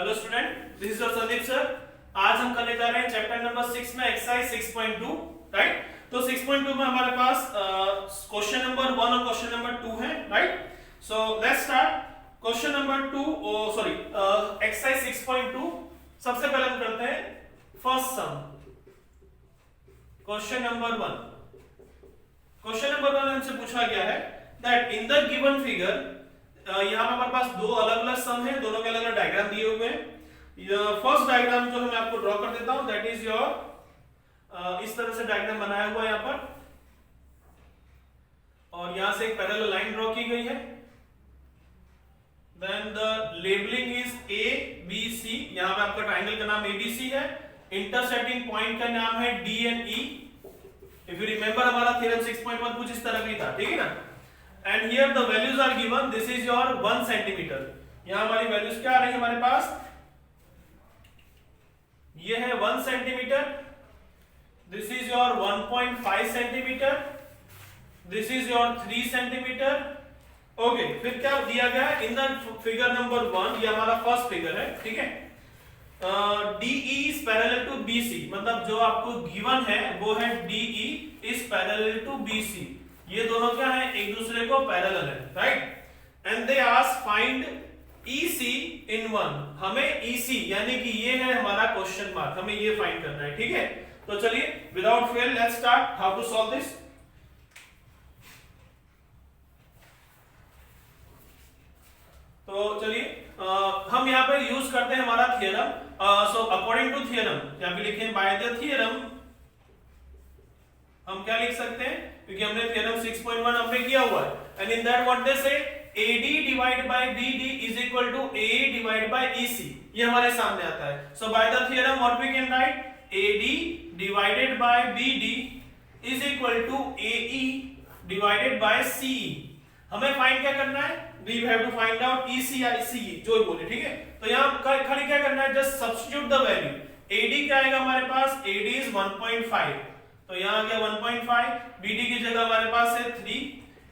Hello student, this is your Sandeep sir. आज हम करने जा रहे हैं चैप्टर नंबर 6 में एक्सरसाइज 6.2, राइट। तो 6.2 में हमारे पास क्वेश्चन नंबर 1 और क्वेश्चन नंबर 2 है, right. So let's start question number 2, sorry exercise 6.2। सबसे पहले हम करते हैं फर्स्ट सम, क्वेश्चन नंबर 1। क्वेश्चन नंबर 1 हमसे पूछा गया है that in the given figure, यहाँ पे हमारे पास दो अलग अलग सम है, दोनों के अलग अलग डायग्राम दिए हुए हैं। फर्स्ट डायग्राम जो मैं आपको ड्रॉ कर देता हूं, दैट इज योर इस तरह से डायग्राम बनाया हुआ है यहाँ पर, और यहां से एक पैरेलल लाइन ड्रॉ की गई है। Then the labelling is A B C, यहाँ पे आपका ट्राइंगल का नाम एबीसी है, इंटरसेक्टिंग पॉइंट का नाम है D and E. If you remember हमारा थ्योरम 6.1 कुछ इस तरह भी था, ठीक है ना। And here the values are given, this is your 1 centimetre. यहां हमारी वैल्यूज क्या आ रही है हमारे पास, ये है 1 centimetre, this is your 1.5 centimetre, this is your 3 centimetre. Okay, फिर क्या दिया गया है इन द फिगर नंबर 1, ये हमारा फर्स्ट फिगर है, ठीक है। DE is parallel to BC, मतलब जो आपको गिवन है वो है DE is parallel to BC। ये दोनों क्या है, एक दूसरे को पैरेलल है, right. And they ask find EC in 1, हमें EC यानी कि ये है हमारा क्वेश्चन मार्क, हमें ये फाइंड करना है, ठीक है। तो चलिए without fail let's start how to solve this. तो चलिए हम यहाँ पे यूज करते हैं हमारा theorem. So according to theorem, यहाँ पे लिखें बाय द थियरम, हम क्या लिख सकते हैं, क्योंकि हमने थियरम 6.1 हमने किया हुआ है। And in that what they say AD divide by BD is equal to A divide by EC, ये हमारे सामने आता है। So by the theorem what we can write, AD divided by BD is equal to AE divided by CE। हमें find क्या करना है, we have to find out EC या CE, जो ही बोले, ठीक है। तो यहाँ खाली क्या करना है, just substitute the value. AD क्या आएगा हमारे पास, AD इज 1.5, तो यहाँ आ गया 1.5, BD की जगह हमारे पास है 3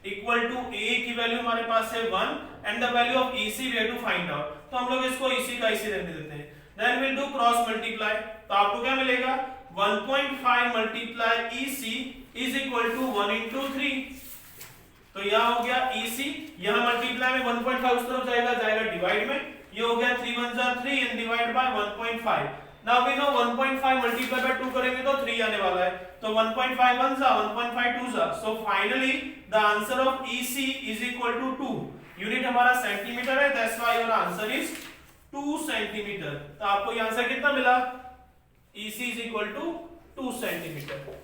इक्वल टू A की वैल्यू हमारे पास है 1 and the value of EC we have to find out. तो हम लोग इसको EC का EC रहने देते हैं। Then will do cross multiply, तो आपको क्या मिलेगा, 1.5 multiply EC is equal to 1 into 3। तो यहाँ हो गया EC, यहाँ मल्टीप्लाई में 1.5 उस तरफ जाएगा डिवाइड में, ये हो गया 3 1 जा 3 and divide by 1.5। Now we know 1.5 multiply by 2 करेंगे तो 3 आने वाला है, तो 1.5 1 जा 1.5 2 जा। So finally the answer of EC is equal to 2। Unit हमारा सेंटीमीटर है, that's why your answer is 2 centimetre. तो आपको यहां से कितना मिला, EC is equal to 2 centimetre.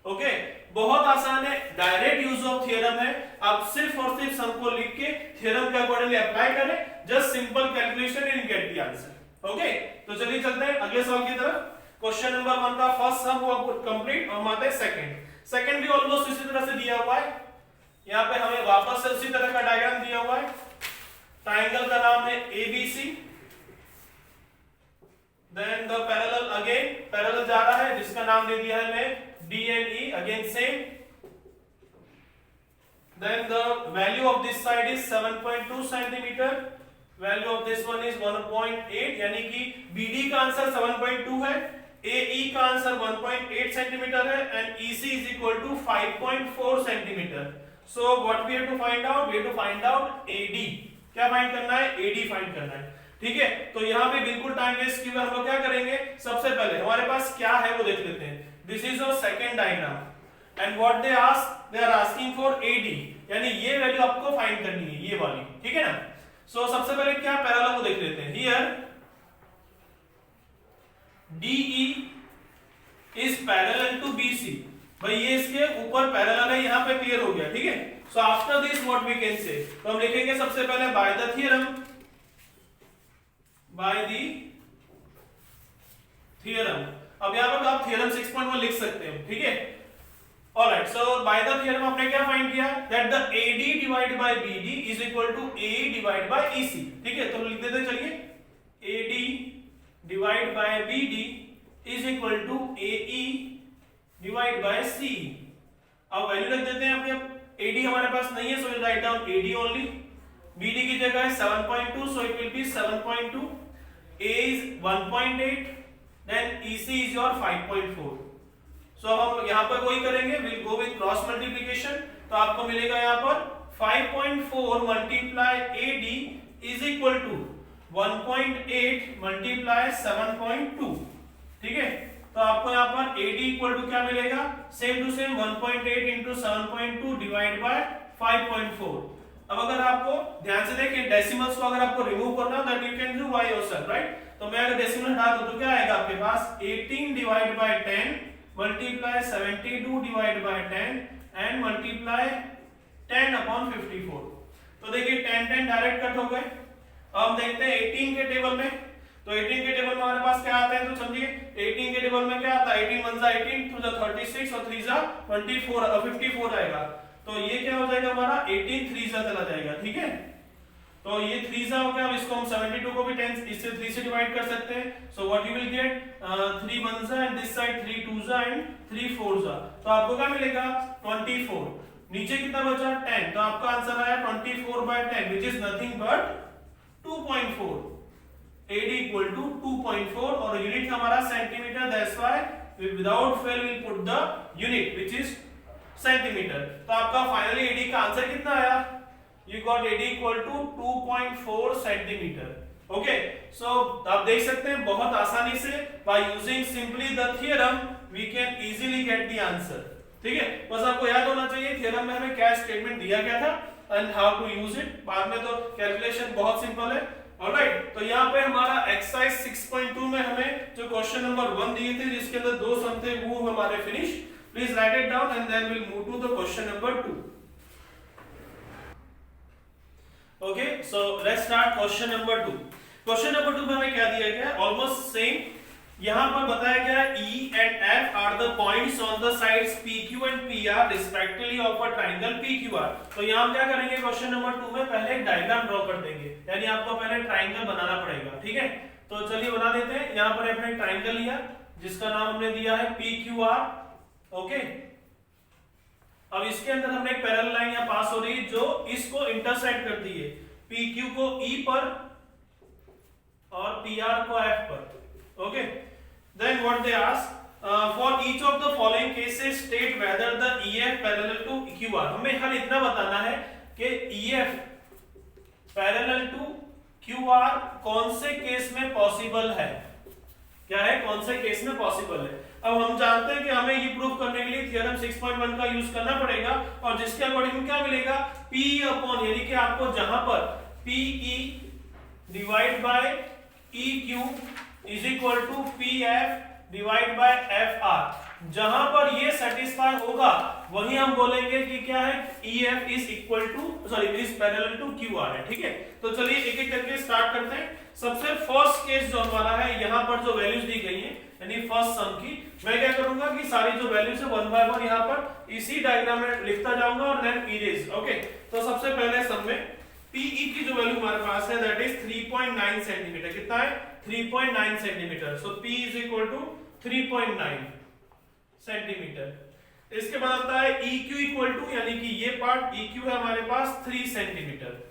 Okay, बहुत आसान है, डायरेक्ट यूज ऑफ थियरम है। आप सिर्फ और सिर्फ सम को लिख के थियरम के अकॉर्डिंगली अप्लाई करें, just simple calculation and get the answer. Okay, तो चलिए चलते हैं अगले सवाल की तरफ। क्वेश्चन नंबर 1 का फर्स्ट सम हुआ कंप्लीट, और हम आते हैं सेकंड भी ऑलमोस्ट इसी तरह से दिया हुआ है। यहाँ पे हमें वापस से उसी तरह का डायग्राम दिया हुआ है, ट्राइंगल का नाम है ABC। Then the parallel, again parallel जा रहा है जिसका नाम दे दिया है मैं D and E, again same. Then the value of this side is 7.2 centimeter. Value of this one is 1.8, यानी कि BD का आंसर 7.2 है, AE का आंसर 1.8 सेंटीमीटर है, and EC is equal to 5.4 centimetre. So what we have to find out? We have to find out AD। क्या find करना है, AD find करना है, ठीक है। तो यहाँ पे बिल्कुल टाइम वेस्ट किए हम लोग क्या करेंगे, सबसे पहले हमारे पास क्या है वो देख लेते हैं। This is your second diagram, and what they ask, they are asking for AD, यानी ये वैल्यू आपको फाइंड करनी है, ये वाली, ठीक है ना। सो सबसे पहले क्या पैरेलल को देख लेते हैं। Here DE is parallel to BC, भाई ये इसके ऊपर पैरेलल है, यहाँ पे क्लियर हो गया, ठीक है। So after this what we can say, तो हम लिखेंगे सबसे पहले बाय द थियरम। अब यहाँ पर आप थियरम 6.1 लिख सकते हो, ठीक है। Alright, so by the theorem आपने क्या फाइंड किया, that the AD divide by BD is equal to A divide by EC, ठीक है। तो लिख देते हैं, चलिए AD divide by BD is equal to AE divide by CE। अब वैल्यू रख देते हैं अपने, AD हमारे पास नहीं है, so will write down AD only. BD की जगह है 7.2, so it will B 7.2 A is 1.8 then EC is your 5.4. So अब हम यहाँ पर वही करेंगे, will go with cross multiplication, तो आपको मिलेगा यहाँ पर 5.4 multiply AD is equal to 1.8 multiply 7.2, ठीक है। तो आपको यहाँ पर AD इक्वल टू क्या मिलेगा, same to same 1.8 into 7.2 divide by 5.4। अब अगर आपको ध्यान से देखें डेसिमल्स को अगर आपको रिमूव करना that you can do by yourself, right. तो मैं अगर डेसिमल हटा दूं तो क्या आएगा आपके पास 18 divide by 10 multiply 72 divide by 10 and multiply 10 upon 54। तो देखिए 10 डायरेक्ट कट हो गए। अब हम देखते हैं 18 के टेबल में, तो 18 के टेबल में हमारे पास क्या आता है, तो समझिए 18 के टेबल में क्या आता है, 18 1 18 2 36 और 3 24 54 आएगा। तो ये क्या हो जाएगा हमारा 18 3 चला जाएगा, ठीक है। तो ये 3 हो गया। अब इसको हम 72 को भी 10 इससे 3 से डिवाइड कर सकते हैं। So what you will get 3 1 and this side 3 2 and 3 4 तो आपको क्या मिलेगा 24। नीचे कितना बचा 10, तो आपका आंसर आया 24/10 which is nothing but 2.4। AD equal to 2.4 और यूनिट हमारा centimetre, that's why without fail will put the unit which is centimetre. तो आपका फाइनली AD का आंसर कितना आया, you got AD equal to 2.4 centimetre. Okay, so आप देख सकते हैं बहुत आसानी से by using simply the theorem we can easily get the answer, ठीक है। बस आपको याद होना चाहिए थ्योरम में हमें क्या स्टेटमेंट दिया गया था and how to use it. बाद में तो कैलकुलेशन बहुत सिंपल है। ऑलराइट, तो यहाँ पे हमारा एक्सरसाइज 6.2 में हमें जो क्वेश्चन नंबर 1 दिए थे जिसके अंदर 2 सम थे वो हमारे finish. Please write it down and then will move to the question number 2। Okay, so let's start question number 2। Question number 2 में हमें क्या दिया गया है, ऑलमोस्ट सेम। यहां पर बताया गया है E and F are the points on the sides PQ and PR respectively of a triangle PQR। तो यहां हम क्या करेंगे क्वेश्चन नंबर 2 में पहले एक डायग्राम ड्रॉ कर देंगे, यानी आपको पहले ट्रायंगल बनाना पड़ेगा, ठीक है। तो चलिए बना देते हैं। यहां पर हमने ट्रायंगल लिया जिसका नाम हमने दिया है PQR। ओके, अब इसके अंदर हमने एक पैरेलल लाइन यहां पास हो रही है जो इसको इंटरसेक्ट करती है, PQ को E पर और PR को F पर। Okay, then what they ask for each of the following cases state whether the EF parallel to QR। हमें हर इतना बताना है कि EF parallel to QR कौन से केस में पॉसिबल है, क्या है, कौन से केस में पॉसिबल है। अब हम जानते हैं कि हमें ये प्रूफ करने के लिए थ्योरम 6.1 का यूज करना पड़ेगा और जिसके अकॉर्डिंग क्या मिलेगा P अपॉन, यानी कि आपको जहां पर PE divide by EQ is equal to PF divide by FR, जहां पर ये सेटिस्फाई होगा वही हम बोलेंगे कि क्या है EF is equal to is parallel to QR है, ठीक है। तो चलिए एक एक करके स्टार्ट करते हैं। सबसे फर्स्ट केस जो हमारा है, यहां पर जो वैल्यूज दी गई है यानी फर्स्ट सम की, मैं क्या करूंगा कि सारी जो वैल्यूज है 1 बाय 1 यहां पर इसी डायग्राम में लिखता जाऊंगा और देन इरेज। ओके, तो सबसे पहले सम में PE की जो वैल्यू हमारे पास है दैट इज 3.9 सेंटीमीटर। कितना है 3.9 centimetre. So P is equal to 3.9 centimetre. इसके बाद आता है EQ इक्वल टू, यानी कि ये पार्ट EQ है हमारे पास 3 centimetre.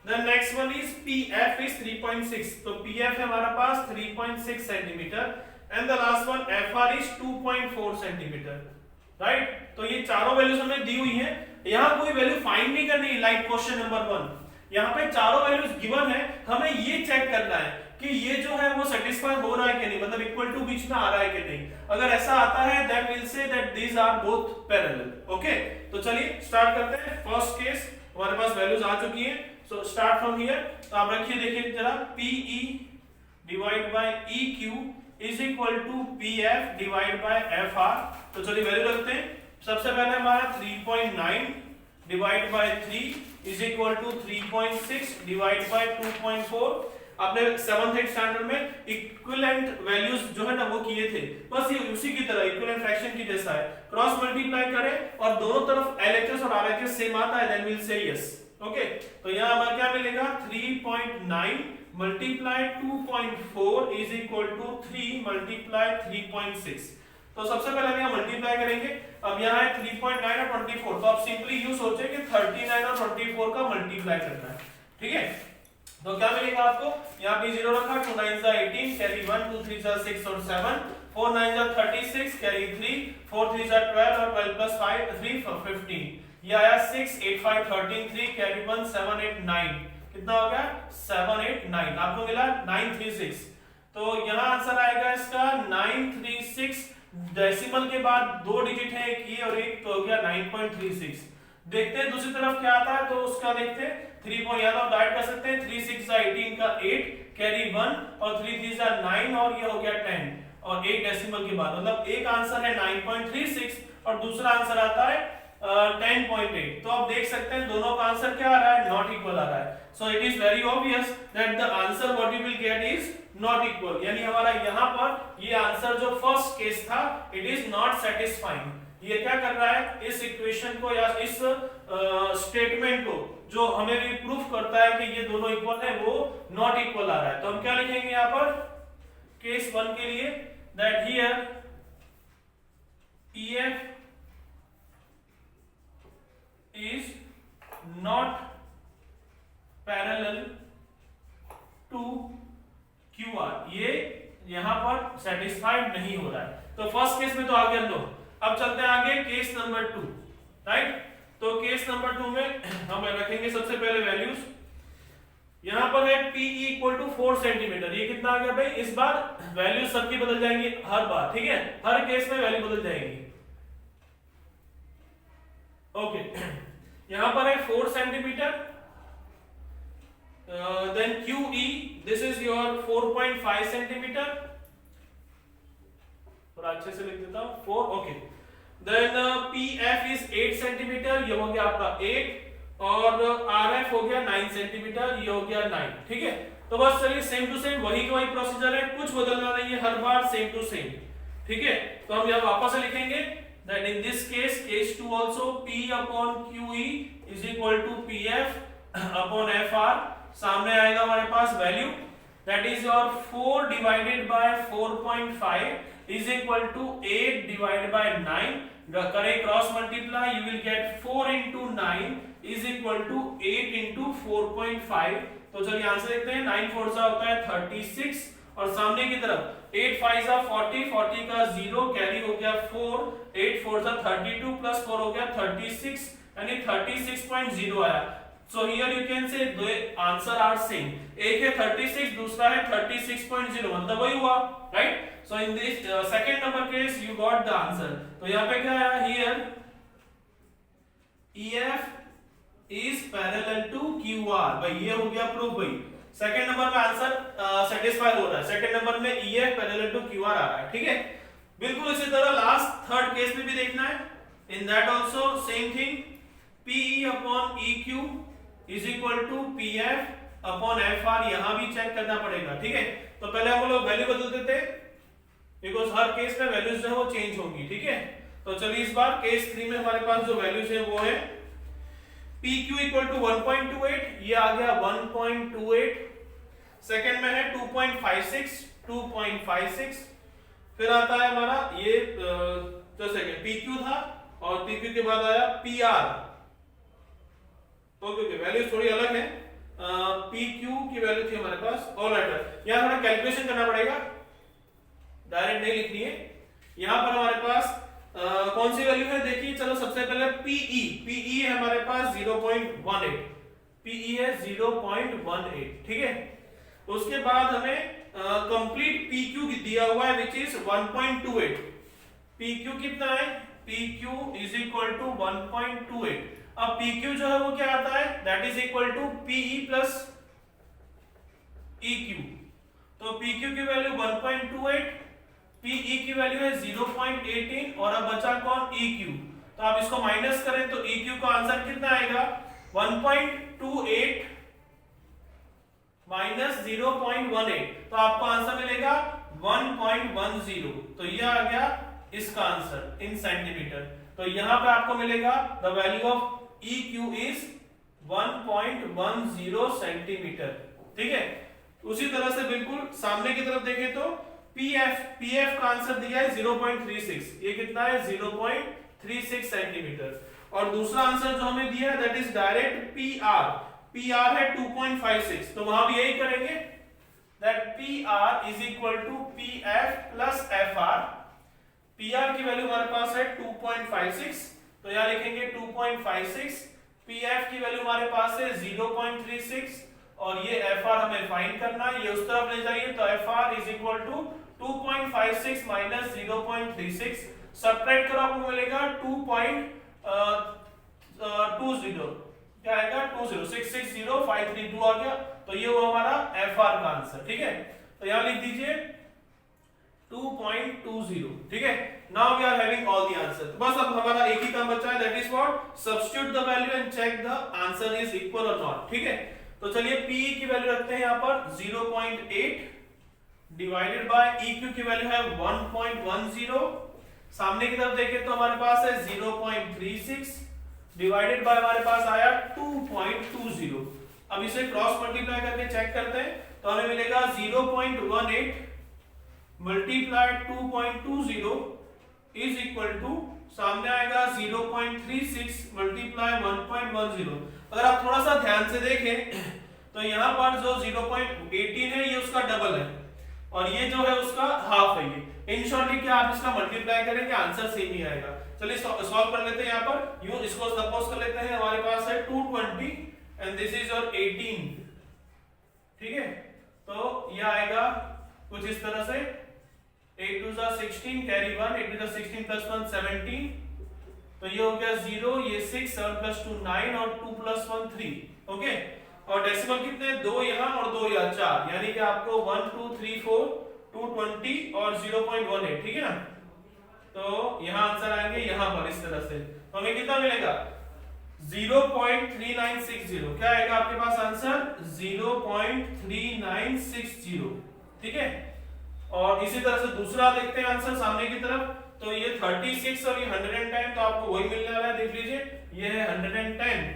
Then next one is PF is 3.6, तो PF है हमारा पास 3.6 centimetre and the last one FR is 2.4 centimetre, right. तो ये चारों वैल्यूज हमें दी हुई हैं। यहाँ कोई वैल्यू फाइंड नहीं करनी, लाइक क्वेश्चन नंबर 1 यहाँ पे चारों वैल्यूज गिवन है, हमें ये चेक करना है कि ये जो है वो सेटिस्फाई हो रहा है कि नहीं, मतलब इक्वल टू बीच में आ रहा है कि नहीं। अगर ऐसा आता है then will say that these are both parallel. Okay, तो चलिए स्टार्ट करते हैं। फर्स्ट केस हमारे पास वैल्यूज आ चुकी हैं, सो स्टार्ट फ्रॉम हियर। तो आप रखिए, देखिए जरा, PE divide by EQ is equal to PF divide by FR। तो चलिए वैल्यू रखते हैं। सबसे पहले हमारा 3.9 divide by 3 is equal to 3.6 divide by 2.4। आपने 7th स्टैंडर्ड में इक्विवेलेंट वैल्यूज जो है ना वो किए थे, बस ये उसी की तरह इक्विवेलेंट फ्रैक्शन की जैसा है। क्रॉस मल्टीप्लाई करें और दोनों तरफ LHS और RHS सेम आता है, then will say yes. Okay, तो यहां हमारा क्या मिलेगा 3.9 multiply 2.4 is equal to 3 multiply 3.6। तो सबसे पहले हम यहां मल्टीप्लाई करेंगे। अब यहां है 3.9 और 24, तो आप सिंपली यूं सोचें कि 39 और 24 का मल्टीप्लाई करना है, ठीक है। तो क्या मिलेगा आपको, यहाँ पे 0 रखा, 2 9 जा 18 कैरी 1, 2 3 जा 6 और 7, 4 9 जा 36 कैरी 3, 4 3 जा 12 और 12 प्लस 5 3 15, ये आया 6 8 5 13 3 कैरी 1 7 8 9, कितना हो गया 7 8 9, आपको मिला 936। तो यहाँ आंसर आएगा इसका 936, डेसिमल के बाद 2 डिजिट है, एक ये और एक, तो हो गया 9.36। देखते हैं दूसरी तरफ क्या आता है, तो उसका देखते हैं 3 पॉइंट, या तो डाइट कर सकते हैं, 3 6 जा 18 का 8 कैरी 1 और 3 3 जा 9 और ये हो गया 10 और एक डेसिमल के बाद, मतलब एक आंसर है 9.36 और दूसरा आंसर आता है 10.8। तो आप देख सकते हैं दोनों का आंसर क्या आ रहा है, नॉट इक्वल आ रहा है। So it is very obvious that the answer what you will get is not equal, यानी हमारा यहाँ पर ये आंसर जो फर्स्ट केस था इट इज नॉट सेटिस्फाइंग। ये क्या कर रहा है, इस इक्वेशन को या इस स्टेटमेंट को जो हमें भी प्रूफ करता है कि ये दोनों इक्वल है, वो नॉट इक्वल आ रहा है। तो हम क्या लिखेंगे यहाँ पर केस 1 के लिए, that here EF is not parallel to QR, ये यहां पर सेटिस्फाइड नहीं हो रहा है। तो फर्स्ट केस में तो आगे लो, अब चलते हैं आगे केस नंबर 2, राइट। तो केस नंबर 2 में हम रखेंगे सबसे पहले वैल्यूज, यहां पर है PE इक्वल टू 4 सेंटीमीटर, ये कितना आ गया भाई, इस बार वैल्यू सबकी बदल जाएंगी हर बार, ठीक है, हर केस में वैल्यू बदल जाएगी। ओके यहां पर है 4 centimetre, then QE this is your 4.5 centimetre, थोड़ा अच्छे से लिख देता हूं 4, okay. then PF is 8 centimetre, ये हो गया आपका 8 और RF हो गया 9 सेंटीमीटर, ये हो गया 9, ठीक है। तो बस चलिए सेम टू सेम वही का वही प्रोसीजर है, कुछ बदलना नहीं है, हर बार सेम टू सेम, ठीक है। तो हम यहां वापस से लिखेंगे that in this case case 2 also P upon QE is equal to PF upon FR, सामने आएगा हमारे पास value that is your 4 divided by 4.5 is equal to 8 divided by 9, करें cross multiply, you will get 4 into 9 is equal to 8 into 4.5। तो चलिए answer देखते हैं, 9 4 सा होता है 36 और सामने की तरफ 8 5 सा 40, 40 का 0 कैरी हो गया 4, 8 4 सा 32 प्लस 4 हो गया 36, यानी 36.0 आया। So here you can say the answer are same, एक है 36 दूसरा है 36.0, मतलब वही हुआ, right? So in this second number case you got the answer। तो यहाँ पे क्या आया, here EF is parallel to QR, भाई ये हो गया प्रूफ भाई। सेकंड नंबर में आंसर सेटिस्फाई हो रहा है, सेकंड नंबर में EF पैरेलल टू QR आ रहा है, ठीक है। बिल्कुल इसी तरह लास्ट थर्ड केस में भी देखना है, in that also same thing, PE upon EQ is equal to PF upon FR, यहां भी चेक करना पड़ेगा, ठीक है। तो पहले हम लोग वैल्यू बदल देते हैं, बिकॉज हर केस में वैल्यूज जो है वो चेंज होंगी, ठीक है। तो चलिए इस बार केस 3 में हमारे पास जो वैल्यूज है वो है PQ इक्वल टू 1.28, ये आ गया 1.28, सेकंड में है 2.56, 2.56, फिर आता है हमारा ये जो सेकंड PQ था और PQ के बाद आया PR, ओके वैल्यूज थोड़ी अलग है, PQ की वैल्यू थी हमारे पास, ऑलराइट यहां थोड़ा कैलकुलेशन करना पड़ेगा, डायरेक्ट नहीं लिखनी है। यहां पर हमारे पास कौन सी वैल्यू है देखिए, चलो सबसे पहले PE है हमारे पास 0.18, PE है 0.18, ठीक है। उसके बाद हमें कंप्लीट PQ दिया हुआ है विच इज 1.28, PQ कितना है, PQ इज इक्वल टू 1.28। अब PQ जो है वो क्या आता है, that is equal to PE plus EQ, तो PQ की वैल्यू 1.28, PE की वैल्यू है 0.18 और अब बचा कौन, EQ। तो आप इसको माइनस करें तो EQ का आंसर कितना आएगा, 1.28 माइनस 0.18, तो आपको आंसर मिलेगा 1.10। तो ये आ गया इसका आंसर इन सेंटीमीटर। तो यहां पे आपको मिलेगा the value of EQ is 1.10 centimetre, ठीक है। उसी तरह से बिल्कुल सामने की तरफ देखें तो PF का आंसर दिया है 0.36, ये कितना है 0.36 सेंटीमीटर। और दूसरा आंसर जो हमें दिया है दैट इज डायरेक्ट PR है 2.56, तो वहां भी यही करेंगे, that PR is equal to PF plus FR। PR की वैल्यू हमारे पास है 2.56, तो यहां लिखेंगे 2.56, PF की वैल्यू हमारे पास है 0.36 और ये FR हमें फाइंड करना है, ये उस तरफ ले जाइए, तो FR is equal to 2.56 minus 0.36, subtract करो आपको मिलेगा 2.20, क्या आएगा 20660,532 आ गया, तो ये वो हमारा FR का आंसर, ठीक है। तो यहां लिख दीजिए 2.20, ठीक है। Now we are having all the answer, बस अब हमारा एक ही काम बचा है, that is what, substitute the value and check the answer is equal और नॉट, ठीक है। तो चलिए P की वैल्यू रखते हैं यहां पर 0.8 डिवाइडेड बाय EQ की वैल्यू है 1.10, सामने की तरफ देखें तो हमारे पास है 0.36 डिवाइडेड बाय हमारे पास आया 2.20। अब इसे क्रॉस मल्टीप्लाई करके चेक करते हैं, तो हमें मिलेगा 0.18 मल्टीप्लाइड 2.20 इज इक्वल टू, सामने आएगा 0.36 मल्टीप्लाई 1.10। अगर आप थोड़ा सा ध्यान से देखें तो यहाँ पर जो 0.18 है ये उसका डबल है और ये जो है उसका हाफ है। ये इन शॉर्ट क्या आप इसका मल्टीप्लाई करेंगे आंसर सेम ही आएगा। चलिए सॉल्व कर लेते हैं। यहाँ पर यूं इसको सपोज कर लेते हैं, हमारे पास है 220 एंड दिस इज योर 18, ठीक है। तो ये आएगा कुछ इस तरह से 8 to the 16 carry 1, 8 to the 16 plus 1 17, तो ये हो गया 0, ये 6, 7 plus 2 9 और 2 plus 1 3, ओके। और डेसिमल कितने, 2 यहाँ और 2 यहाँ 4, यानी कि आपको 1 2 3 4 220 और 0.18, ठीक है ना। तो यहाँ आंसर आएंगे यहाँ पर इस तरह से, तो हमें कितना मिलेगा 0.3960, क्या आएगा आपके पास आंसर 0.3960, ठीक है। और इसी तरह से दूसरा देखते हैं आंसर सामने की तरफ, तो ये 36 और ये 110, तो आपको वही मिलने वाला है, देख लीजिए ये है 110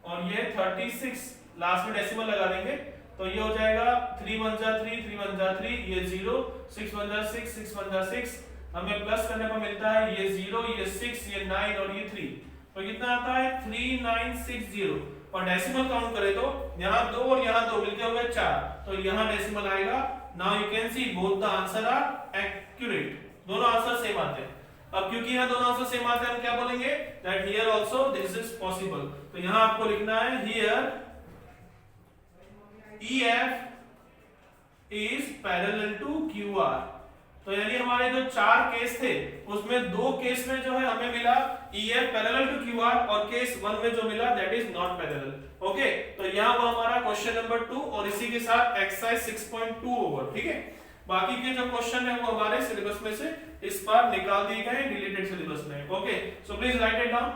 और ये 36, लास्ट में डेसिमल लगा देंगे तो ये हो जाएगा 3 1 जा 3, 3 1 जा 3, ये 0, 6 1 जा 6, 6 1 जा 6, हमें प्लस करने पर मिलता है ये 0, ये 6, ये 9 और ये 3, तो कितना आता है 3960। और डेसिमल काउंट करें तो यहाँ 2 और यहाँ 2 मिलके हो गए 4, तो यहाँ डेसिमल आएगा। Now you can see both the answer are accurate, दोनों आंसर सेम आते हैं। अब क्योंकि यहाँ दोनों आंसर सेम आते हैं, हम क्या बोलेंगे that here also this is possible. तो यहाँ आपको लिखना है here EF is parallel to QR। तो यानी हमारे जो 4 केस थे उसमें 2 केस में जो है हमें मिला EF पैरेलल टू QR और केस 1 में जो मिला that is not parallel, okay. तो यहाँ वो हमारा क्वेश्चन नंबर 2 और इसी के साथ एक्सरसाइज 6.2 ओवर, ठीक है। बाकी के जो क्वेश्चन है वो हमारे सिलेबस में से इस बार निकाल दिए गए डिलीटेड सिलेबस में, okay. So please write it down.